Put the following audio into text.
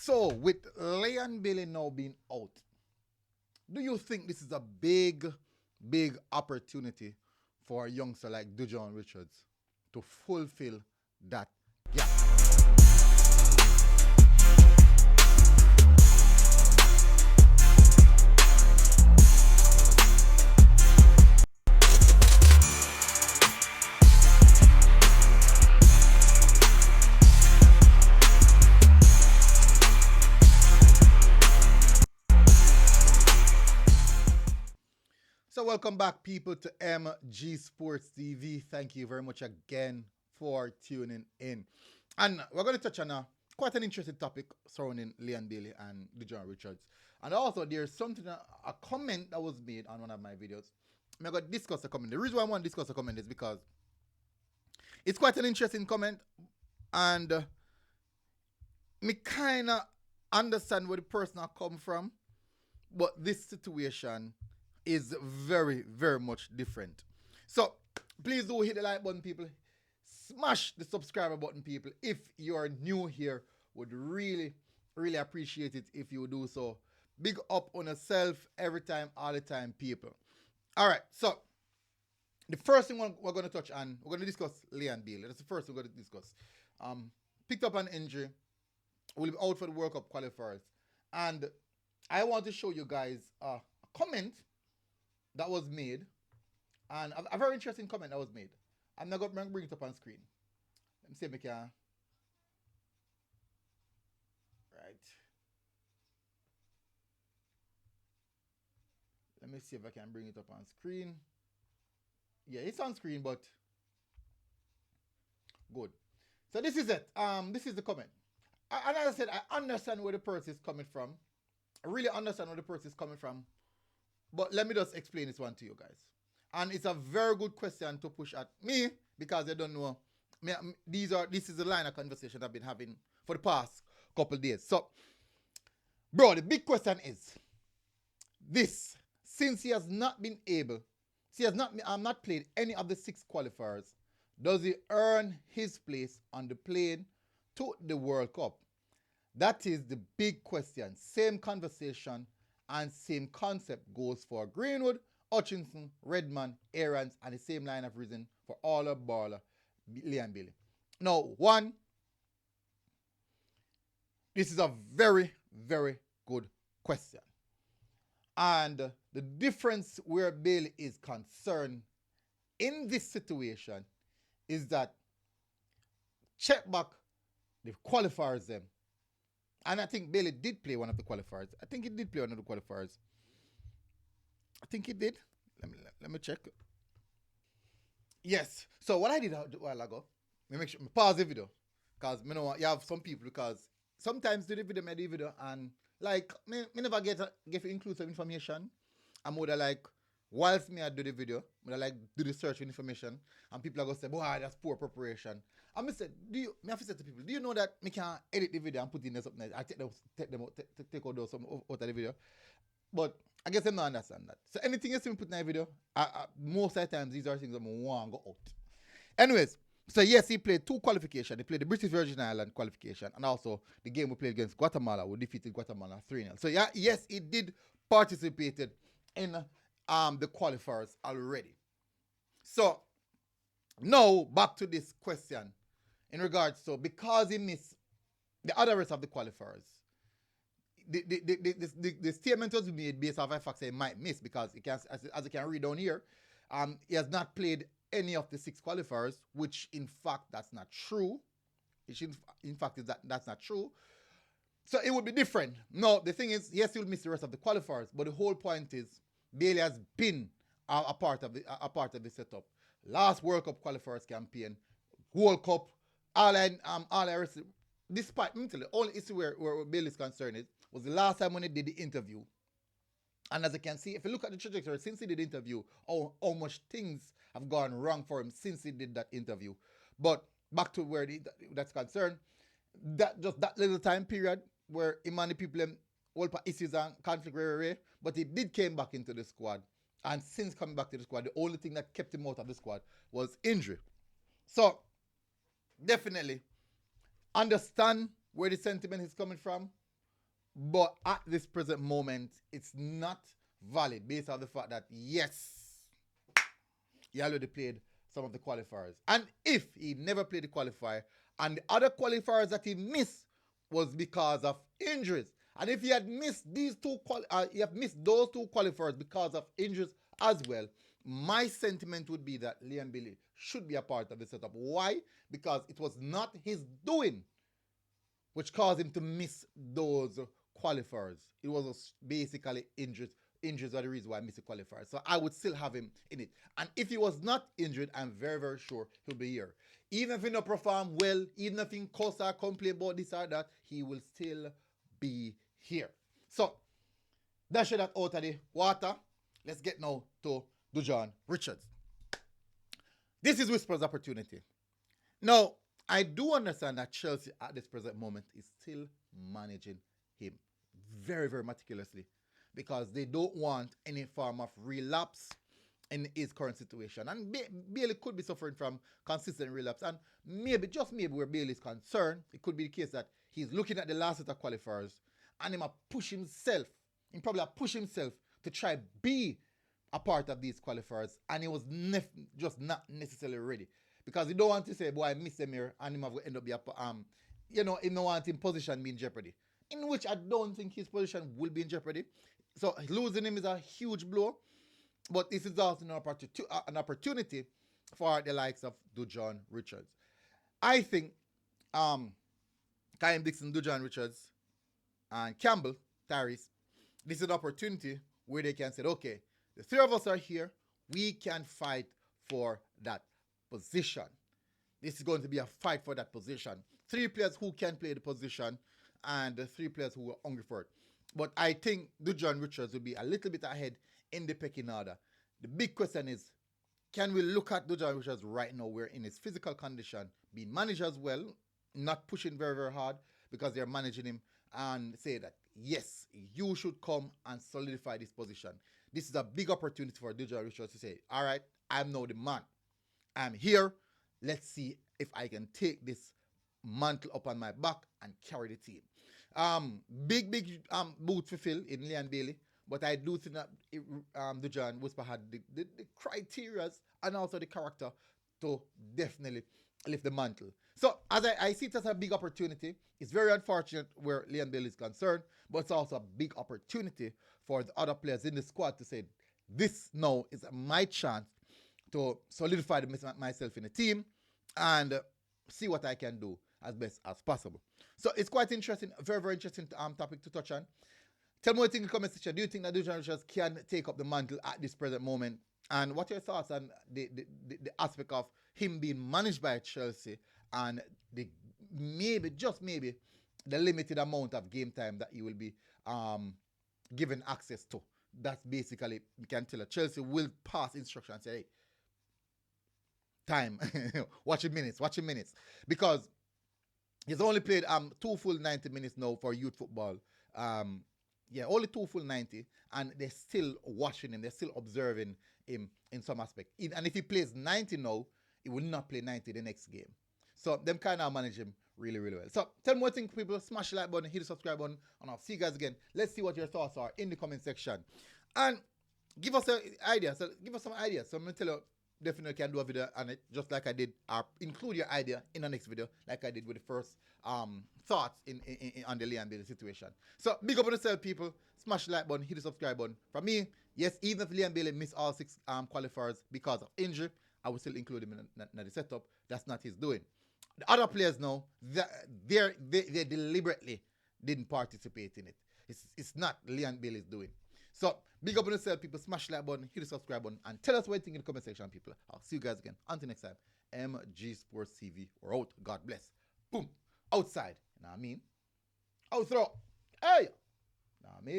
So, with Leon Bailey now being out, do you think this is a big opportunity for a youngster like Dujuan Richards to fulfill that gap? So, welcome back, people, to MG Sports TV. Thank you very much again for tuning in. And we're going to touch on quite an interesting topic surrounding Leon Bailey and Dujuan Richards. And also, there's something, a comment that was made on one of my videos. I'm going to discuss the comment. The reason why I want to discuss the comment is because it's quite an interesting comment. And me kind of understand where the person come from. But this situation is very much different. So please do hit the like button, people. Smash the subscriber button, people. If you're new here, would really appreciate it if you do so. Big up on yourself every time, all the time, people. All right, so the first thing we're going to touch on, we're going to discuss Leon Bailey. That's the first thing we're going to discuss. Picked up an injury, will be out for the World Cup qualifiers, and I want to show you guys a comment that was made, and a very interesting comment that was made. I'm not going to bring it up on screen. Let me see if I can. Right. Let me see if I can bring it up on screen. Yeah, it's on screen, but good. So this is it. This is the comment. And as I said, I understand where the person is coming from. I really understand where the person is coming from. But let me just explain this one to you guys. And it's a very good question to push at me because I don't know. This is the line of conversation I've been having for the past couple of days. So, bro, the big question is this: since he has not been able, he has not played any of the 6 qualifiers, does he earn his place on the plane to the World Cup? That is the big question. Same conversation and same concept goes for Greenwood, Hutchinson, Redman, Aarons, and the same line of reason for Aller, Baller, Leon Bailey. Now, one, this is a very good question. And the difference where Bailey is concerned in this situation is that check back the qualifiers them. And I think Bailey did play one of the qualifiers. I think he did play one of the qualifiers. I think he did. Let me check. Yes. So what I did a while ago, me make sure me pause the video. Because you know you have some people because sometimes do the video and like me never get to include some information. I'm more like whilst me I do the video, I like do the search for information and people are gonna say, boy, that's poor preparation. And I said, me have to say to people, do you know that me can edit the video and put in there something else? I take out those some out of the video. But I guess I'm not understand that. So anything you see me put in a video, most of the times these are things I'm want to go out. Anyways, so yes, he played 2 qualifications. He played the British Virgin Island qualification and also the game we played against Guatemala. We defeated Guatemala 3-0. So yeah, yes, he did participated in the qualifiers already. So now back to this question in regards to because he missed the other rest of the qualifiers. The statement was made based off the fact that he might miss because he can, as you can read down here, he has not played any of the 6 qualifiers, which in fact that's not true. In fact, that's not true. So it would be different. No, the thing is, yes, he will miss the rest of the qualifiers, but the whole point is Bailey has been a part of the setup. Last World Cup qualifiers campaign, World Cup, all I rest. Despite me tell you, the only issue where Bailey is concerned is was the last time when he did the interview. And as you can see, if you look at the trajectory since he did the interview, how much things have gone wrong for him since he did that interview. But back to where that's concerned, that little time period where him and the people all issues and conflict were, but he did came back into the squad. And since coming back to the squad, the only thing that kept him out of the squad was injury. So definitely understand where the sentiment is coming from. But at this present moment, it's not valid based on the fact that, yes, he already played some of the qualifiers. And if he never played the qualifier, and the other qualifiers that he missed was because of injuries. And if he had missed he have missed those two qualifiers because of injuries as well, my sentiment would be that Liam Billy should be a part of the setup. Why? Because it was not his doing which caused him to miss those qualifiers. It was basically injuries. Injuries are the reason why I missed the qualifiers. So I would still have him in it. And if he was not injured, I'm very, very sure he'll be here. Even if he not perform well, even if he cuss or complain about this or that, he will still be here. So that's that out of the water. Let's get now to Dujuan Richards. This is Whisper's opportunity. Now, I do understand that Chelsea at this present moment is still managing him very, very meticulously because they don't want any form of relapse in his current situation. And Bailey could be suffering from consistent relapse. And maybe, just maybe, where Bailey is concerned, it could be the case that he's looking at the last set of qualifiers and he might push himself, he probably push himself to try be a part of these qualifiers, and he was just not necessarily ready. Because you don't want to say, boy, I miss them here, and him have end up be a, he don't want his position be in jeopardy. In which I don't think his position will be in jeopardy. So losing him is a huge blow, but this is also an opportunity for the likes of Dujuan Richards. I think Kyle Dixon, Dujuan Richards, and Campbell, Tyrese, this is an opportunity where they can say, okay, the three of us are here, we can fight for that position. This is going to be a fight for that position. Three players who can play the position and the three players who are hungry for it. But I think Dujuan Richards will be a little bit ahead in the pecking order. The big question is, can we look at Dujuan Richards right now where in his physical condition, being managed as well, not pushing very, very hard because they're managing him, and say that, yes, you should come and solidify this position. This is a big opportunity for Dujuan Richards to say, all right, I'm now the man. I'm here. Let's see if I can take this mantle up on my back and carry the team. Big boot to fill in Leon Bailey, but I do think that Dujuan Whisper had the criteria and also the character to definitely lift the mantle. So as I see it as a big opportunity. It's very unfortunate where Leon Bailey is concerned, but it's also a big opportunity for the other players in the squad to say, this now is my chance to solidify myself in the team and see what I can do as best as possible. So it's quite interesting, very, very interesting topic to touch on. Tell me what you think in the comment section. Do you think that Dujuan Richards can take up the mantle at this present moment? And what are your thoughts on the aspect of him being managed by Chelsea and the maybe, just maybe, the limited amount of game time that he will be given access to? That's basically, we can tell that Chelsea will pass instruction and say, hey, time, watch your minutes. Because he's only played 2 full 90 minutes now for youth football. Only 2 full 90, and they're still watching him, they're still observing him in some aspect. And if he plays 90 now, he will not play 90 the next game. So them kind of manage him really, really well. So tell me what you think, people. Smash the like button, hit the subscribe button, and I'll see you guys again. Let's see what your thoughts are in the comment section. And give us an idea. So give us some ideas. So I'm going to tell you, definitely can do a video on it, just like I did, or include your idea in the next video, like I did with the first thoughts on the Leon Bailey situation. So big up on yourself, people. Smash the like button, hit the subscribe button. From me, yes, even if Leon Bailey missed all 6 qualifiers because of injury, I will still include him in the setup. That's not his doing. The other players now, they deliberately didn't participate in it. It's not Leon Bailey's doing. So, big up on yourself, people. Smash the like button, hit the subscribe button, and tell us what you think in the comment section, people. I'll see you guys again. Until next time, MG Sports TV. We're out. God bless. Boom. Outside. You know what I mean? Outro. Hey. You know what I mean?